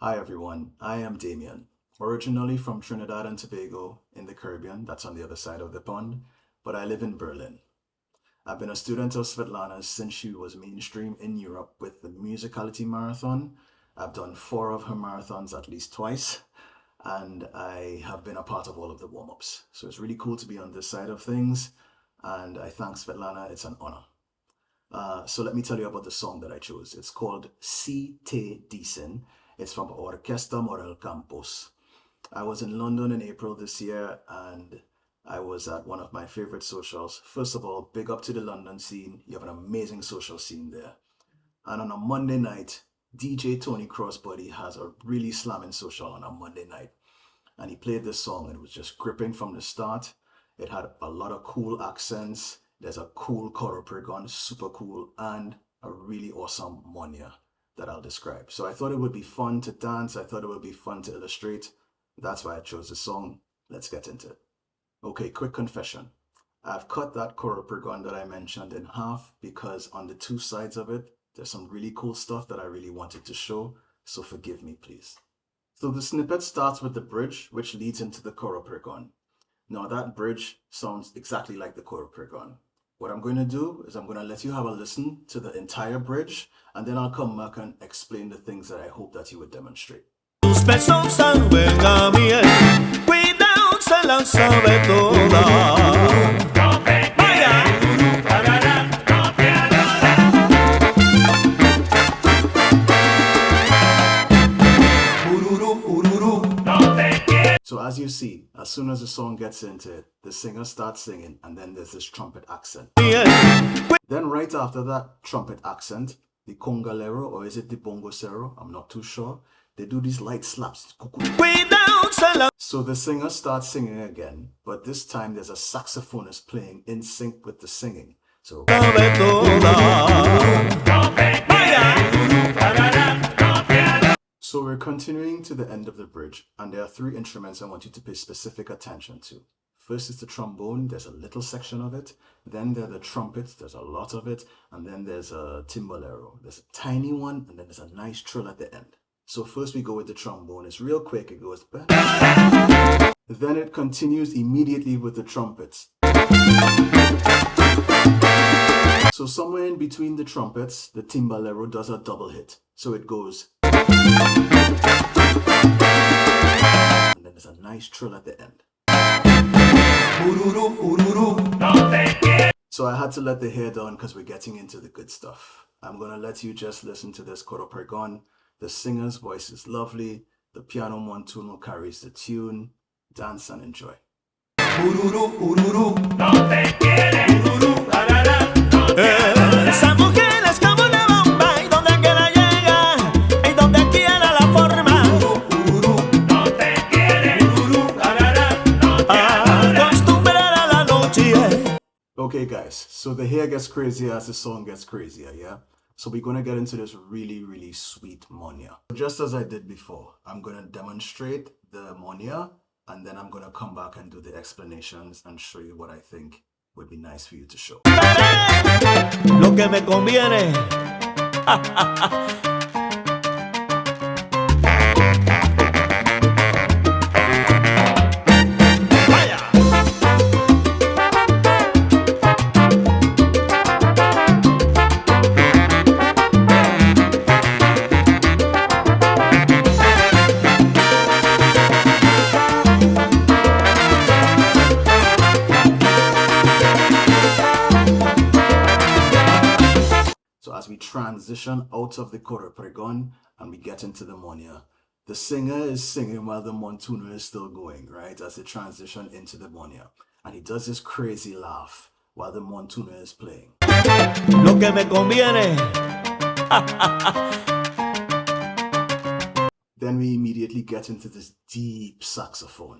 Hi everyone, I am Damien, originally from Trinidad and Tobago in the Caribbean, that's on the other side of the pond, but I live in Berlin. I've been a student of Svetlana's since she was mainstream in Europe with the Musicality Marathon. I've done 4 of her marathons at least twice, and I have been a part of all of the warm-ups. So it's really cool to be on this side of things, and I thank Svetlana, it's an honor. So let me tell you about the song that I chose. It's called Dicen. It's from Orquesta Morel Campos. I was in London in April this year and I was at one of my favorite socials. First of all, big up to the London scene. You have an amazing social scene there. And on a Monday night, DJ Tony Crossbody has a really slamming social on a Monday night. And he played this song and it was just gripping from the start. It had a lot of cool accents. There's a cool choro pregon, super cool, and a really awesome monia that I'll describe. So I thought it would be fun to dance. I thought it would be fun to illustrate. That's why I chose the song. Let's get into it. Okay, quick confession. I've cut that choro pregon that I mentioned in half because on the 2 sides of it, there's some really cool stuff that I really wanted to show. So forgive me, please. So the snippet starts with the bridge, which leads into the choro pregon. Now that bridge sounds exactly like the choro pregon. What I'm going to do is I'm going to let you have a listen to the entire bridge, and then I'll come back and explain the things that I hope that you would demonstrate. Tus besos saben a miel, cuidado se la sabe toda. So as you see, as soon as the song gets into it, the singer starts singing and then there's this trumpet accent. Then right after that trumpet accent, the congalero, or is it the bongocero? I'm not too sure. They do these light slaps. So the singer starts singing again, but this time there's a saxophonist playing in sync with the singing. So we're continuing to the end of the bridge, and there are 3 instruments I want you to pay specific attention to. First is the trombone, there's a little section of it. Then there are the trumpets, there's a lot of it. And then there's a timbalero. There's a tiny one, and then there's a nice trill at the end. So first we go with the trombone. It's real quick, it goes. Then it continues immediately with the trumpets. So somewhere in between the trumpets, the timbalero does a double hit. So it goes. And then there's a nice trill at the end. So I had to let the hair down because we're getting into the good stuff. I'm going to let you just listen to this choro pregon. The singer's voice is lovely. The piano montuno carries the tune. Dance and enjoy. Okay guys, so the hair gets crazier as the song gets crazier, yeah? So we're going to get into this really, really sweet monia. Just as I did before, I'm going to demonstrate the monia, and then I'm going to come back and do the explanations and show you what I think would be nice for you to show. Lo que me conviene. As we transition out of the choro pregon and we get into the monia, the singer is singing while the montuno is still going, right? As they transition into the monia. And he does this crazy laugh while the montuno is playing. Lo que me conviene. Then we immediately get into this deep saxophone.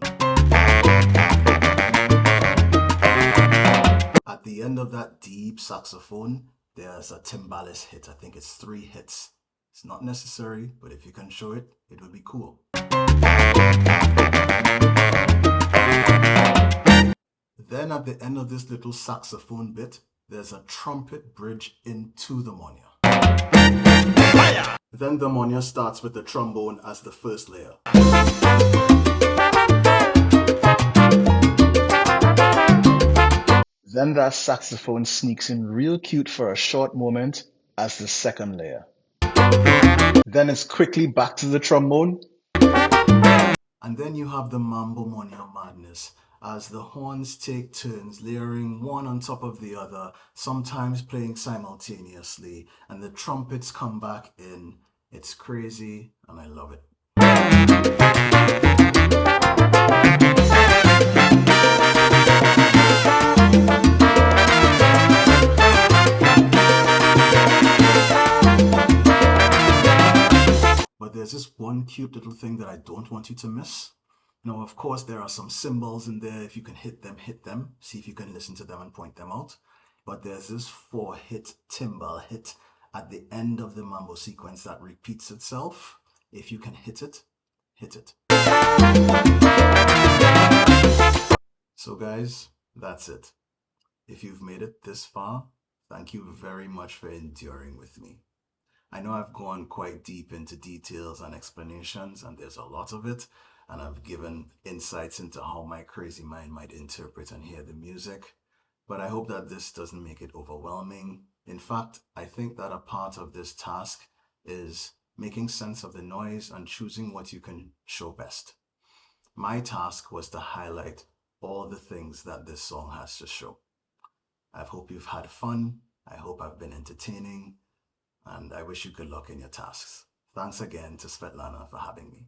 At the end of that deep saxophone, there's a timbales hit. I think it's 3 hits. It's not necessary, but if you can show it, it would be cool. Then at the end of this little saxophone bit, there's a trumpet bridge into the monia. Then the monya starts with the trombone as the first layer. Then that saxophone sneaks in real cute for a short moment as the second layer. Then it's quickly back to the trombone. And then you have the mambo monya madness as the horns take turns layering one on top of the other, sometimes playing simultaneously, and the trumpets come back in. It's crazy and I love it. But there's this one cute little thing that I don't want you to miss. Now, of course, there are some cymbals in there. If you can hit them, hit them. See if you can listen to them and point them out. But there's this 4-hit timbal hit at the end of the mambo sequence that repeats itself. If you can hit it, hit it. So guys, that's it. If you've made it this far, thank you very much for enduring with me. I know I've gone quite deep into details and explanations, and there's a lot of it, and I've given insights into how my crazy mind might interpret and hear the music, but I hope that this doesn't make it overwhelming. In fact, I think that a part of this task is making sense of the noise and choosing what you can show best. My task was to highlight all the things that this song has to show. I hope you've had fun. I hope I've been entertaining. And I wish you good luck in your tasks. Thanks again to Svetlana for having me.